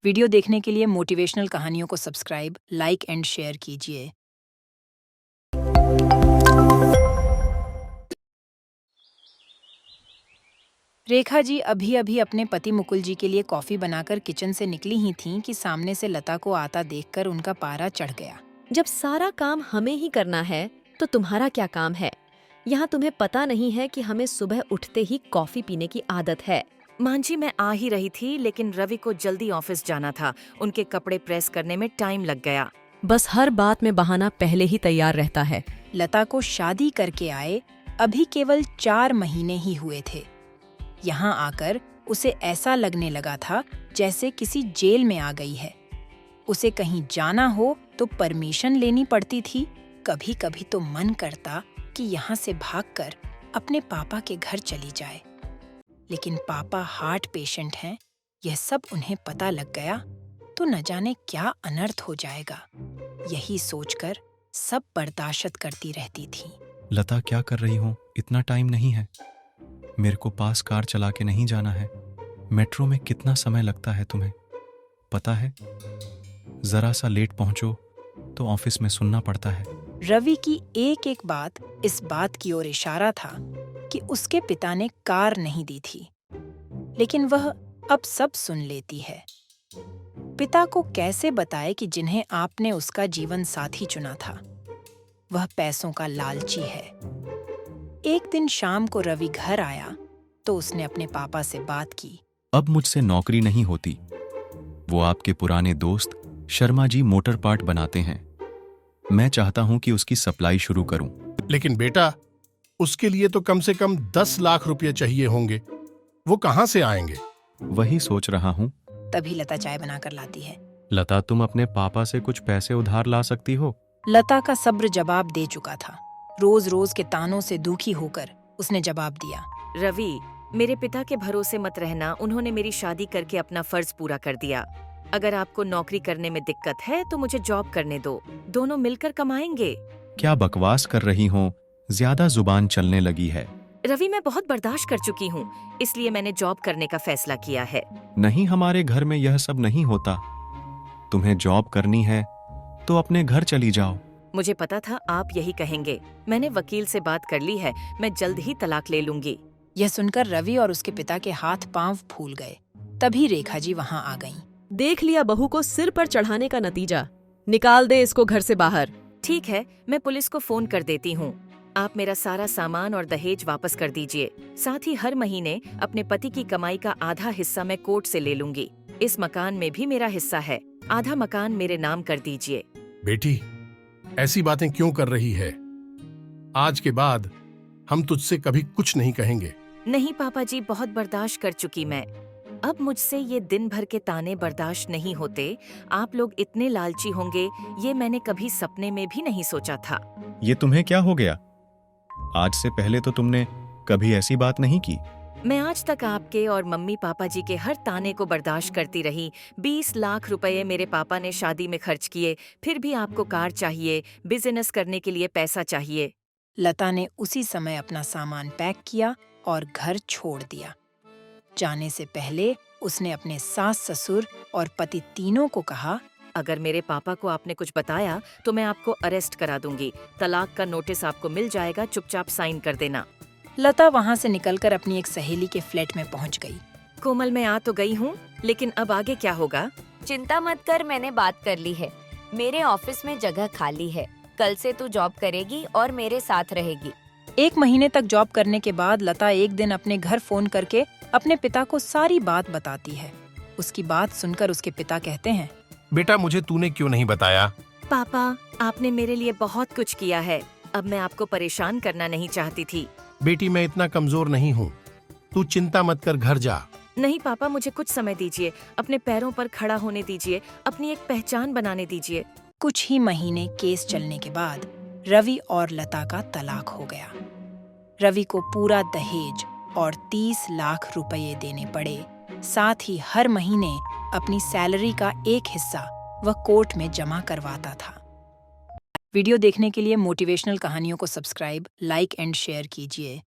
Video देखने के लिए मोटिवेशनल कहानियों को सब्सक्राइब, लाइक एंड शेयर कीजिए। रेखा जी अभी अभी अपने पति मुकुल जी के लिए कॉफ़ी बनाकर किचन से निकली ही थीं कि सामने से लता को आता देखकर उनका पारा चढ़ गया। जब सारा काम हमें ही करना है तो तुम्हारा क्या काम है। यहाँ तुम्हें पता नहीं है कि हमें सुबह उठते ही कॉफी पीने की आदत है। मां जी, मैं आ ही रही थी, लेकिन रवि को जल्दी ऑफिस जाना था। उनके कपड़े प्रेस करने में टाइम लग गया। बस हर बात में बहाना पहले ही तैयार रहता है। लता को शादी करके आए अभी केवल 4 महीने ही हुए थे। यहाँ आकर उसे ऐसा लगने लगा था जैसे किसी जेल में आ गई है। उसे कहीं जाना हो तो परमिशन लेनी पड़ती थी। कभी कभी तो मन करता कि यहाँ से भागकर अपने पापा के घर चली जाए, लेकिन पापा हार्ट पेशेंट हैं। यह सब उन्हें पता लग गया तो न जाने क्या अनर्थ हो जाएगा। यही सोचकर सब बर्दाश्त करती रहती थी। लता, क्या कर रही हो? इतना टाइम नहीं है। मेरे को पास कार चला के नहीं जाना है। मेट्रो में कितना समय लगता है तुम्हें पता है? जरा सा लेट पहुंचो तो ऑफिस में सुनना पड़ता है। रवि की एक एक बात इस बात की ओर इशारा था कि उसके पिता ने कार नहीं दी थी, लेकिन वह अब सब सुन लेती है। पिता को कैसे बताए कि जिन्हें आपने उसका जीवन साथी चुना था वह पैसों का लालची है। एक दिन शाम को रवि घर आया तो उसने अपने पापा से बात की। अब मुझसे नौकरी नहीं होती। वो आपके पुराने दोस्त शर्मा जी मोटर पार्ट बनाते हैं। मैं चाहता हूं कि उसकी सप्लाई शुरू करूं। लेकिन बेटा, उसके लिए तो कम से कम 10 लाख रुपए चाहिए होंगे। वो कहां से आएंगे? वही सोच रहा हूं। तभी लता चाय बनाकर लाती है। लता, तुम अपने पापा से कुछ पैसे उधार ला सकती हो? लता का सब्र जवाब दे चुका था। रोज रोज के तानों से दुखी होकर उसने जवाब दिया। रवि, मेरे पिता के भरोसे मत रहना। उन्होंने मेरी शादी करके अपना फर्ज पूरा कर दिया। अगर आपको नौकरी करने में दिक्कत है तो मुझे जॉब करने दो। दोनों मिलकर कमाएंगे। क्या बकवास कर रही हो? ज्यादा जुबान चलने लगी है। रवि, मैं बहुत बर्दाश्त कर चुकी हूँ, इसलिए मैंने जॉब करने का फैसला किया है। नहीं, हमारे घर में यह सब नहीं होता। तुम्हें जॉब करनी है तो अपने घर चली जाओ। मुझे पता था आप यही कहेंगे। मैंने वकील से बात कर ली है, मैं जल्द ही तलाक ले लूंगी। यह सुनकर रवि और उसके पिता के हाथ पांव फूल गए। तभी रेखा जी वहां आ गईं। देख लिया बहू को सिर पर चढ़ाने का नतीजा। निकाल दे इसको घर से बाहर। ठीक है, मैं पुलिस को फोन कर देती हूँ। आप मेरा सारा सामान और दहेज वापस कर दीजिए। साथ ही हर महीने अपने पति की कमाई का आधा हिस्सा मैं कोर्ट से ले लूंगी। इस मकान में भी मेरा हिस्सा है। आधा मकान मेरे नाम कर दीजिए। बेटी, ऐसी बातें क्यों कर रही है? आज के बाद हम तुझसे कभी कुछ नहीं कहेंगे। नहीं पापा जी, बहुत बर्दाश्त कर चुकी मैं। अब मुझसे ये दिन भर के ताने बर्दाश्त नहीं होते। आप लोग इतने लालची होंगे, ये मैंने कभी सपने में भी नहीं सोचा था। ये तुम्हें क्या हो गया? आज से पहले तो तुमने कभी ऐसी बात नहीं की। मैं आज तक आपके और मम्मी पापा जी के हर ताने को बर्दाश्त करती रही। 20 लाख रुपए मेरे पापा ने शादी में खर्च किए, फिर भी आपको कार चाहिए, बिजनेस करने के लिए पैसा चाहिए। लता ने उसी समय अपना सामान पैक किया और घर छोड़ दिया। जाने से पहले उसने अपने सास ससुर और पति तीनों को कहा, अगर मेरे पापा को आपने कुछ बताया तो मैं आपको अरेस्ट करा दूंगी। तलाक का नोटिस आपको मिल जाएगा, चुपचाप साइन कर देना। लता वहां से निकलकर अपनी एक सहेली के फ्लैट में पहुंच गई। कोमल, मैं आ तो गई हूँ, लेकिन अब आगे क्या होगा? चिंता मत कर, मैंने बात कर ली है। मेरे ऑफिस में जगह खाली है। कल से तू जॉब करेगी और मेरे साथ रहेगी। 1 महीने तक जॉब करने के बाद लता एक दिन अपने घर फोन करके अपने पिता को सारी बात बताती है। उसकी बात सुनकर उसके पिता कहते हैं, बेटा, मुझे तूने क्यों नहीं बताया? पापा, आपने मेरे लिए बहुत कुछ किया है। अब मैं आपको परेशान करना नहीं चाहती थी। बेटी, मैं इतना कमजोर नहीं हूँ। तू चिंता मत कर, घर जा। नहीं पापा, मुझे कुछ समय दीजिए। अपने पैरों पर खड़ा होने दीजिए। अपनी एक पहचान बनाने दीजिए। कुछ ही महीने केस चलने के बाद रवि और लता का तलाक हो गया। रवि को पूरा दहेज और 30 लाख रुपए देने पड़े। साथ ही हर महीने अपनी सैलरी का एक हिस्सा वह कोर्ट में जमा करवाता था। वीडियो देखने के लिए मोटिवेशनल कहानियों को सब्सक्राइब, लाइक एंड शेयर कीजिए।